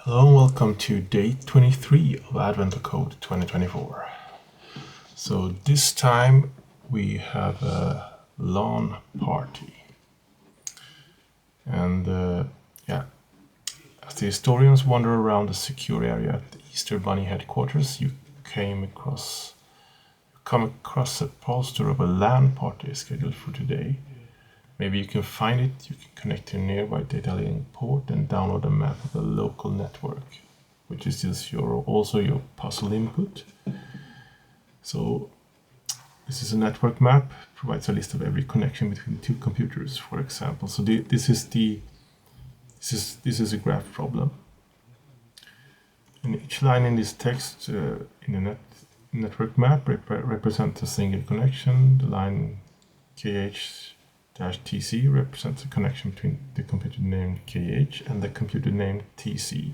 Hello and welcome to day 23 of Advent Code 2024. So this time we have a lawn party. And as the historians wander around the secure area at the Easter Bunny headquarters, you come across a poster of a LAN party scheduled for today. Maybe you can find it, you can connect to a nearby data link port and download a map of the local network, which is just also your puzzle input. So this is a network map, provides a list of every connection between two computers, for example. So this is a graph problem. And each line in this text in the network map represents a single connection. The line KH-TC represents a connection between the computer named KH and the computer named TC.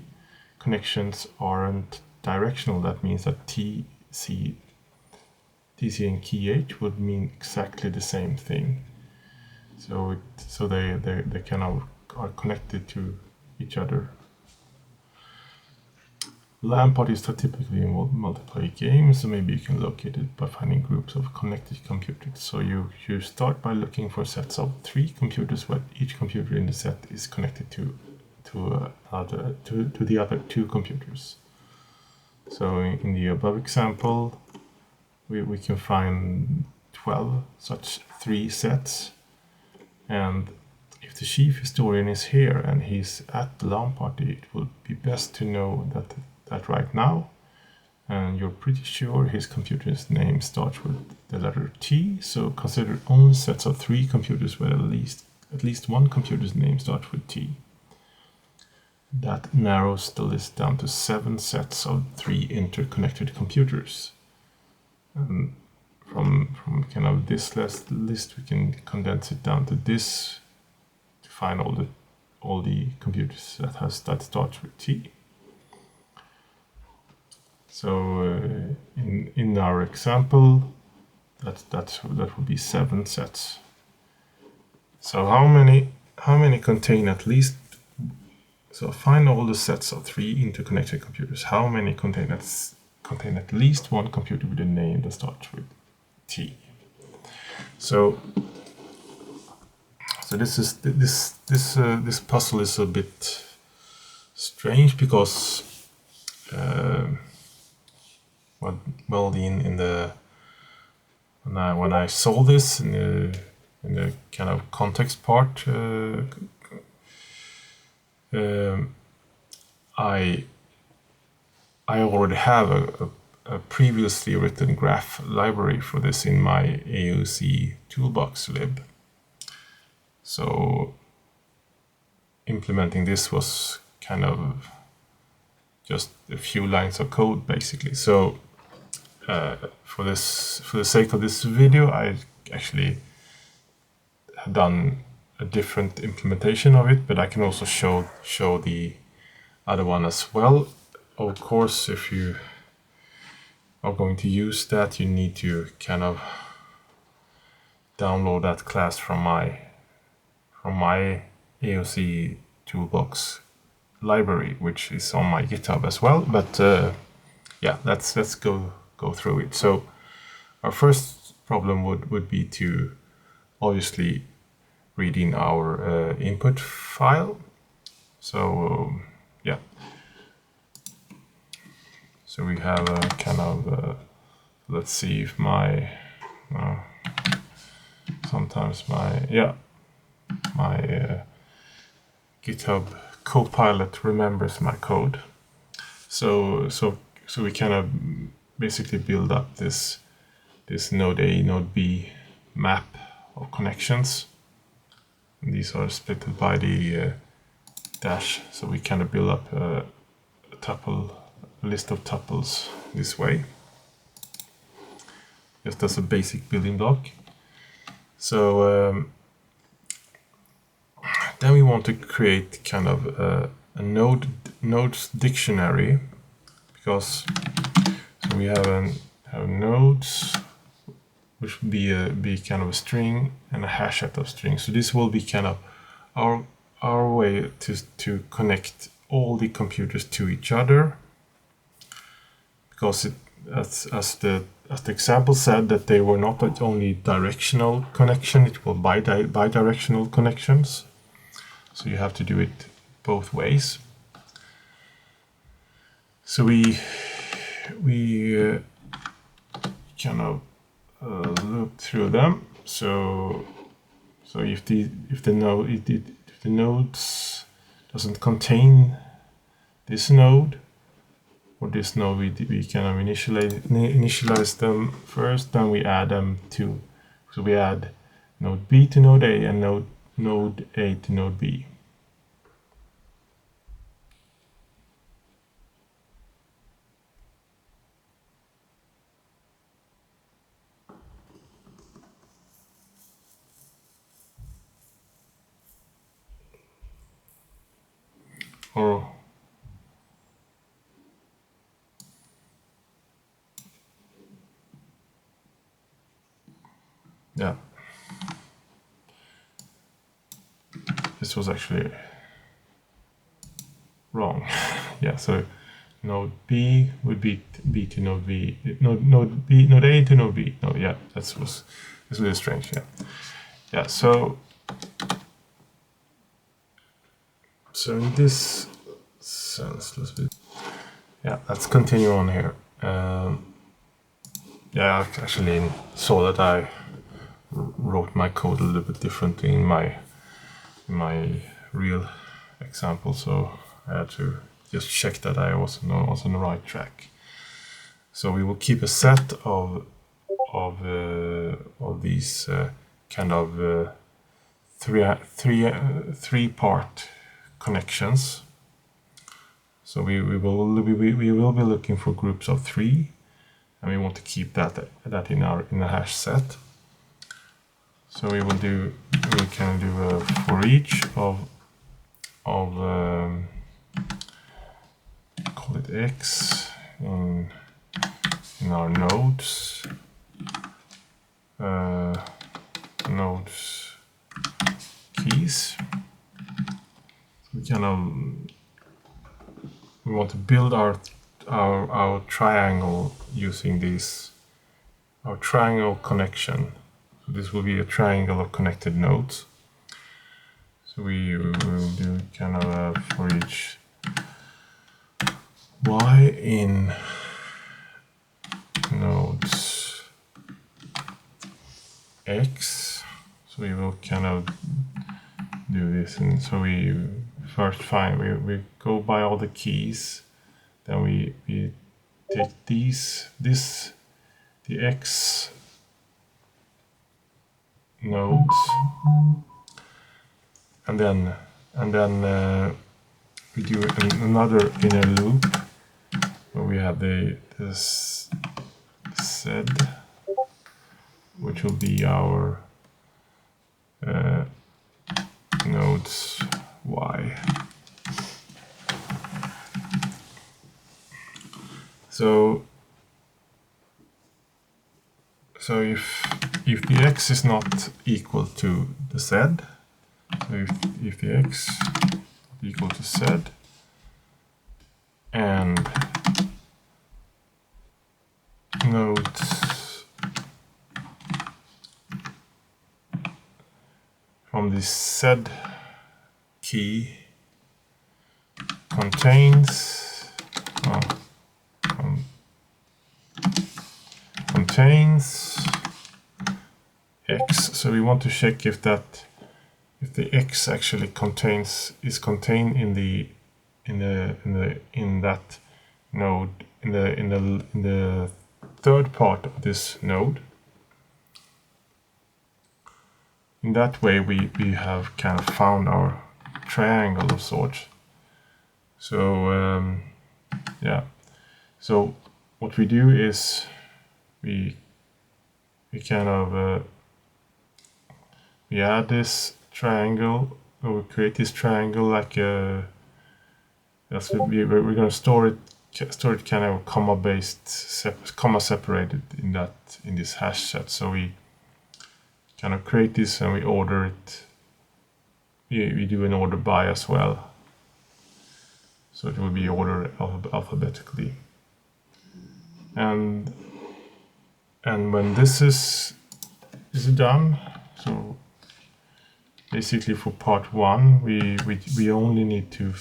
Connections aren't directional. That means that TC and KH would mean exactly the same thing. So they kind of are connected to each other. LAN parties are typically involve multiplayer games, so maybe you can locate it by finding groups of connected computers. So you start by looking for sets of 3 computers where each computer in the set is connected to the other 2 computers. So in the above example, we can find 12 such 3 sets, and if the chief historian is here and he's at the LAN party, it would be best to know that right now, and you're pretty sure his computer's name starts with the letter T, so consider only sets of 3 computers where at least one computer's name starts with T. That narrows the list down to 7 sets of 3 interconnected computers. And from kind of this list we can condense it down to this to find all the computers that starts with T. So in our example, that would be 7 sets. So how many contain at least? So find all the sets of 3 interconnected computers. How many contain at least one computer with a name that starts with T? So this puzzle is a bit strange because when I saw this in the kind of context part, I already have a previously written graph library for this in my AOC toolbox lib. So implementing this was kind of just a few lines of code basically. So for the sake of this video, I actually have done a different implementation of it, but I can also show the other one as well. Of course, if you are going to use that, you need to kind of download that class from my AOC toolbox library, which is on my GitHub as well. But yeah, let's go through it. So our first problem would be to obviously read in our input file. So yeah, so we have a kind of let's see if my sometimes my GitHub Copilot remembers my code. So we kind of basically build up this node A, node B map of connections. And these are split by the dash. So we kind of build up a list of tuples this way, just as a basic building block. So then we want to create kind of a nodes dictionary, because so we have nodes, which would be kind of a string and a hash set of strings. So this will be kind of our way to connect all the computers to each other, because as the example said, that they were not only directional connection, it was bidirectional connections. So you have to do it both ways. So we kind of loop through them. So if the nodes doesn't contain this node or this node, we kind of initialize them first, then we add them to. So we add node B to node A and node A to node B. Or yeah, this was actually wrong. Yeah, so node B would be B to node B, node A to node B. No, yeah, it's really strange. Yeah. So in this sense, let's continue on here. Yeah, I actually saw that I wrote my code a little bit differently in my real example, so I had to just check that I was on the right track. So we will keep a set of these kind of three-part connections. So we will be looking for groups of 3, and we want to keep that in a hash set. So we can do a for each of call it x in our nodes keys. We want to build our triangle using our triangle connection. So this will be a triangle of connected nodes. So we will do kind of a for each y in nodes x. So we will kind of do this, and so we first we go by all the keys, then we take the x nodes, and then we do another inner loop where we have this z, which will be our nodes y. So if the x is not equal to the z, so if the x is equal to z and nodes from the z key contains x, so we want to check if the x actually is contained in that node, in the third part of this node. In that way we have kind of found our triangle of sorts. So yeah, so what we do is we kind of we add this triangle, or we create this triangle like we're going to store it kind of comma separated in this hash set. So we kind of create this and we order it. We do an order by as well. So it will be ordered alphabetically. And when this is done, so basically for part 1, we only need to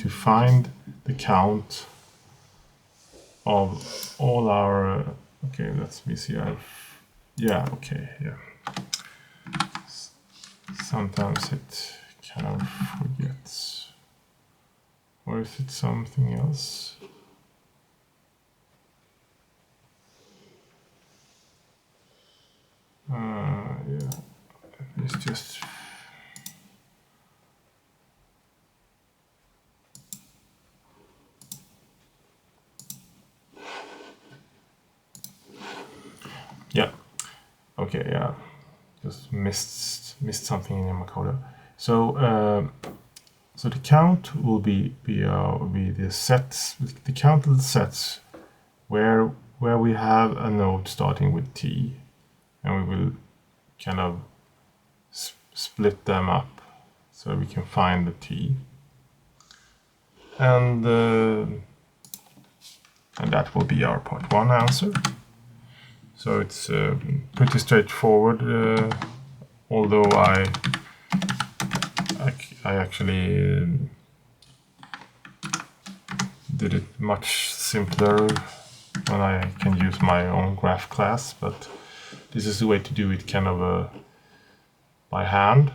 find the count of all our okay, let me see. Sometimes it kind of forgets, or is it something else? Yeah, it's just okay, yeah, just missed something in Yamakoda. So so the count will be the sets, the count of the sets where we have a node starting with T, and we will kind of split them up so we can find the T, and that will be our part 1 answer. So it's pretty straightforward, although I actually did it much simpler when I can use my own graph class, but this is the way to do it, kind of by hand.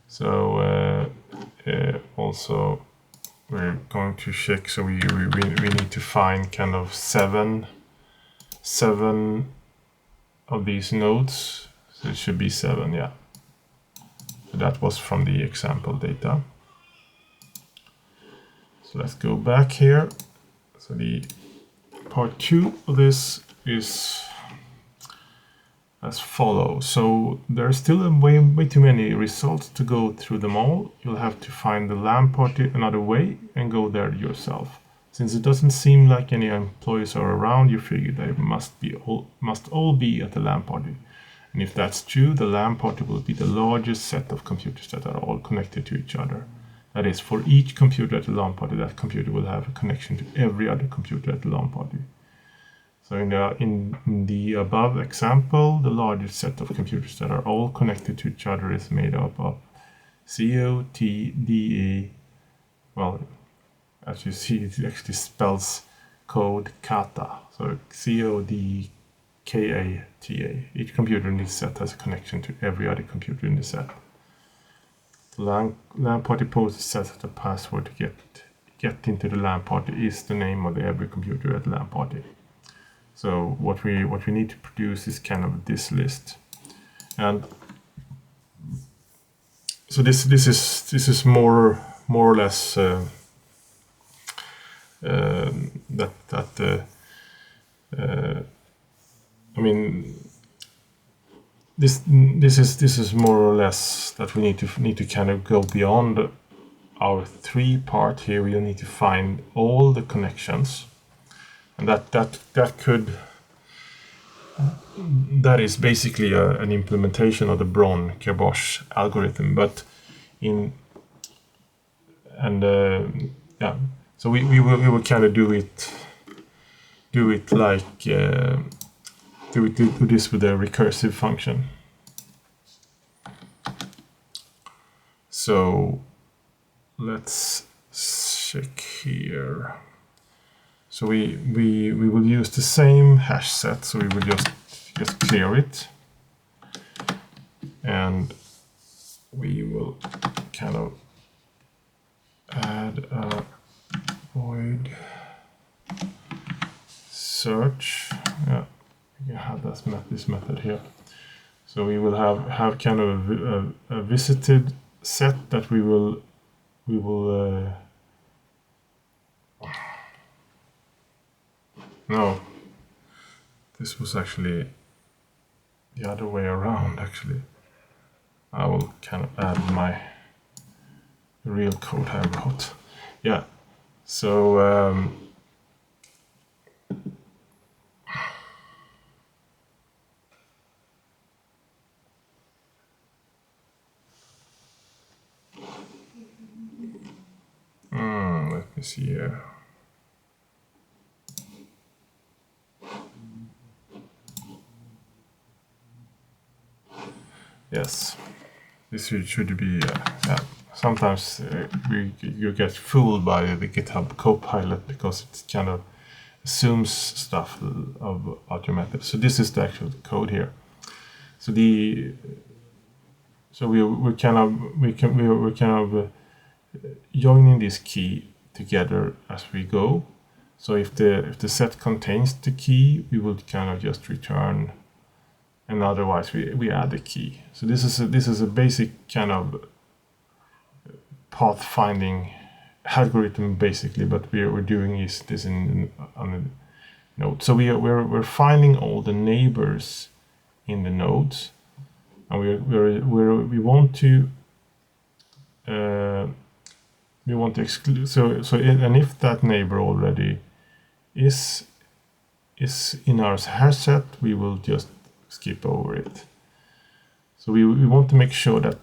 So also we're going to check, so we need to find kind of seven of these nodes, so it should be 7, yeah. So that was from the example data. So let's go back here. So the part 2 of this is as follows. So there are still way too many results to go through them all. You'll have to find the LAN party another way and go there yourself. Since it doesn't seem like any employees are around, you figure they must all be at the LAN party. And if that's true, the LAN party will be the largest set of computers that are all connected to each other. That is, for each computer at the LAN party, that computer will have a connection to every other computer at the LAN party. So in the above example, the largest set of computers that are all connected to each other is made up of COTDA. Well, as you see, it actually spells code kata. So CODKATA. Each computer in this set has a connection to every other computer in the set. The LAN party post sets the password to get into the LAN party is the name of every computer at the LAN party. So what we need to produce is kind of this list, and so this is more or less I mean, this is more or less that we need to kind of go beyond our 3 part here. We need to find all the connections, and that is basically an implementation of the Braun-Kerbosch algorithm, but so we will kind of do like do this with a recursive function. So let's check here. So we will use the same hash set, so we will just clear it, and we will kind of add a void search. Yeah, we can have this method here. So we will have kind of a visited set that we will no, this was actually the other way around. Actually, I will kind of add my real code I wrote. Yeah, so see here. Yes, this should be. Yeah. Sometimes you get fooled by the GitHub Copilot because it kind of assumes stuff about your method. So this is the actual code here. So we're kind of joining this key together as we go. So if the set contains the key, we will kind of just return, and otherwise we add the key. So this is a basic kind of pathfinding algorithm basically, but we're doing this on a node. So we're finding all the neighbors in the nodes, and we want to exclude. And if that neighbor already is in our hash set, we will just skip over it. So we want to make sure that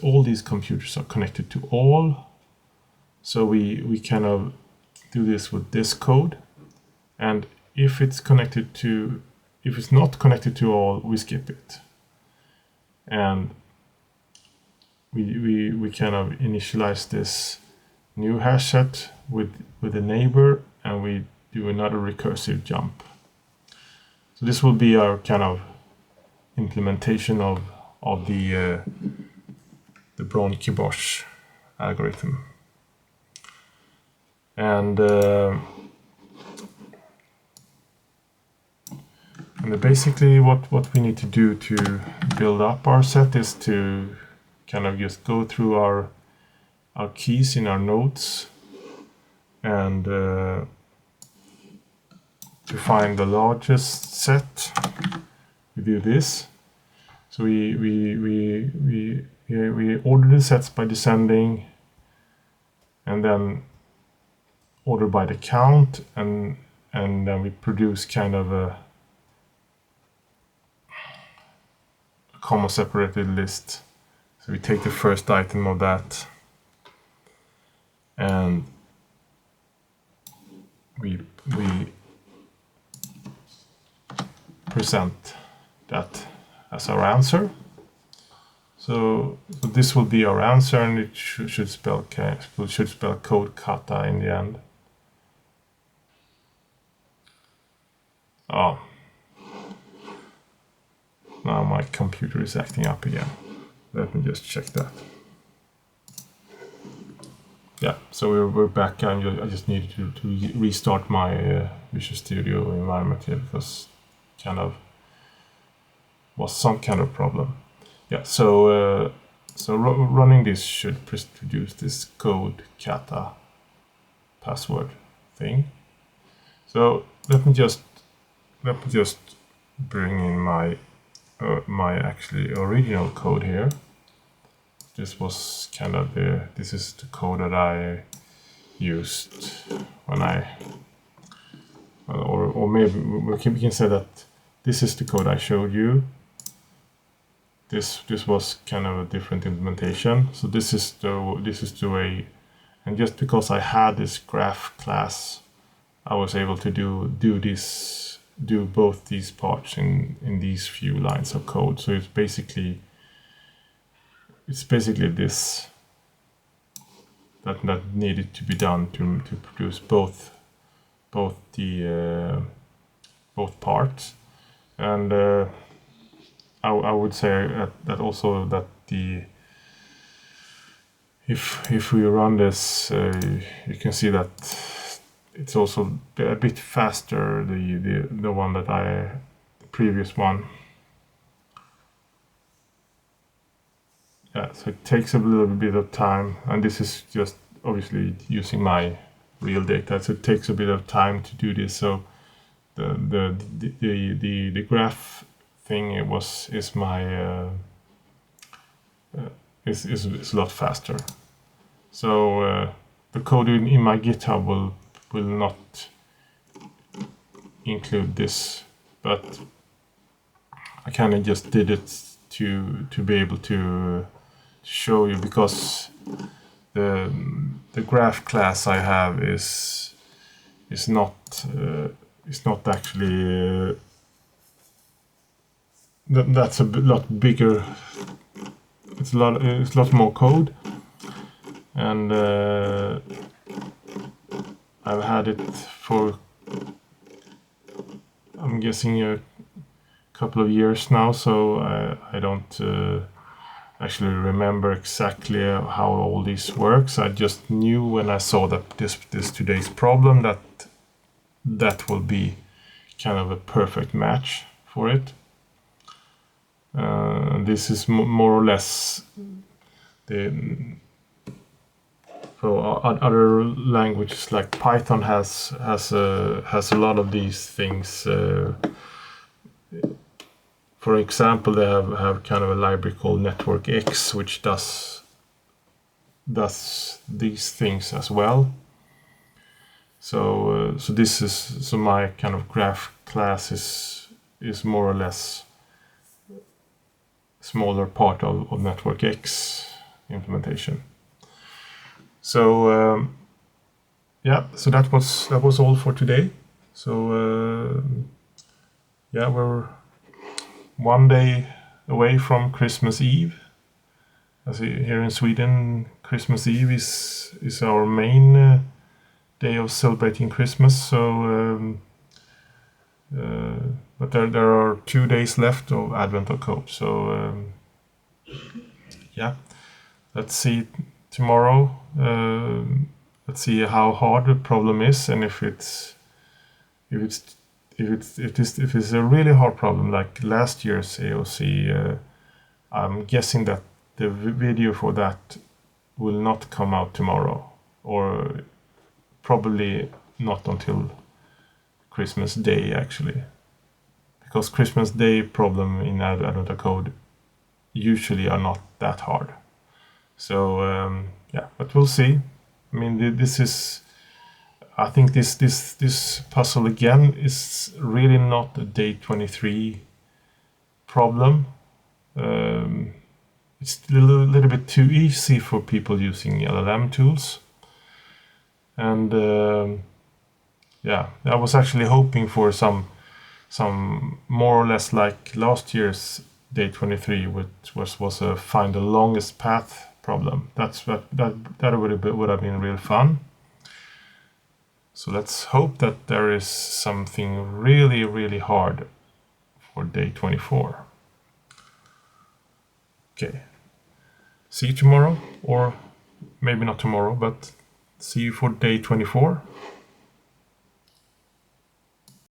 all these computers are connected to all. So we kind of do this with this code, and if it's not connected to all, we skip it, and we kind of initialize this new hash set with a neighbor, and we do another recursive jump. So this will be our kind of implementation of the Bron-Kibosh algorithm. And basically what we need to do to build up our set is to kind of just go through our keys in our nodes, and to find the largest set, we do this. So we order the sets by descending, and then order by the count, and then we produce kind of a comma separated list. So we take the first item of that, and we present that as our answer. So this will be our answer, and it should spell code kata in the end. Oh, now my computer is acting up again. Let me just check that. Yeah, so we're back. I just needed to restart my Visual Studio environment here because kind of was some kind of problem. Yeah, so running this should produce this code kata password thing. So let me just bring in my actually original code here. This was kind of this is the code that I used when or maybe we can say that this is the code I showed you. This was kind of a different implementation. So this is the way, and just because I had this graph class, I was able to do both these parts in these few lines of code. So it's basically this that needed to be done to produce both parts. And I would say that also that if we run this, you can see that it's also a bit faster, the one that the previous one. Yeah, so it takes a little bit of time, and this is just obviously using my real data, so it takes a bit of time to do this. So the graph thing is a lot faster. So the code in my GitHub will not include this, but I kind of just did it to be able to show you, because the graph class I have is not actually that's a lot bigger. It's a lot more code, and I've had it for, I'm guessing, a couple of years now, so I don't actually remember exactly how all this works. I just knew when I saw that this today's problem that will be kind of a perfect match for it. This is more or less the. So other languages like Python has a lot of these things. For example, they have kind of a library called Network X, which does these things as well. So my kind of graph class is more or less smaller part of Network X implementation. So yeah, so that was all for today. So yeah, we're one day away from Christmas Eve. As here in Sweden, Christmas Eve is our main day of celebrating Christmas. So, but there are 2 days left of Advent of Cope. So yeah, let's see tomorrow. Let's see how hard the problem is, and if it's a really hard problem like last year's AOC. I'm guessing that the video for that will not come out tomorrow, or probably not until Christmas Day, actually, because Christmas Day problem in Advent Code usually are not that hard. So yeah, but we'll see. I mean, this is, I think this puzzle again is really not a day 23 problem. It's a little bit too easy for people using LLM tools. And yeah, I was actually hoping for some more or less like last year's day 23, which was a find the longest path problem. That would have been real fun. So let's hope that there is something really, really hard for day 24. Okay. See you tomorrow, or maybe not tomorrow, but see you for day 24.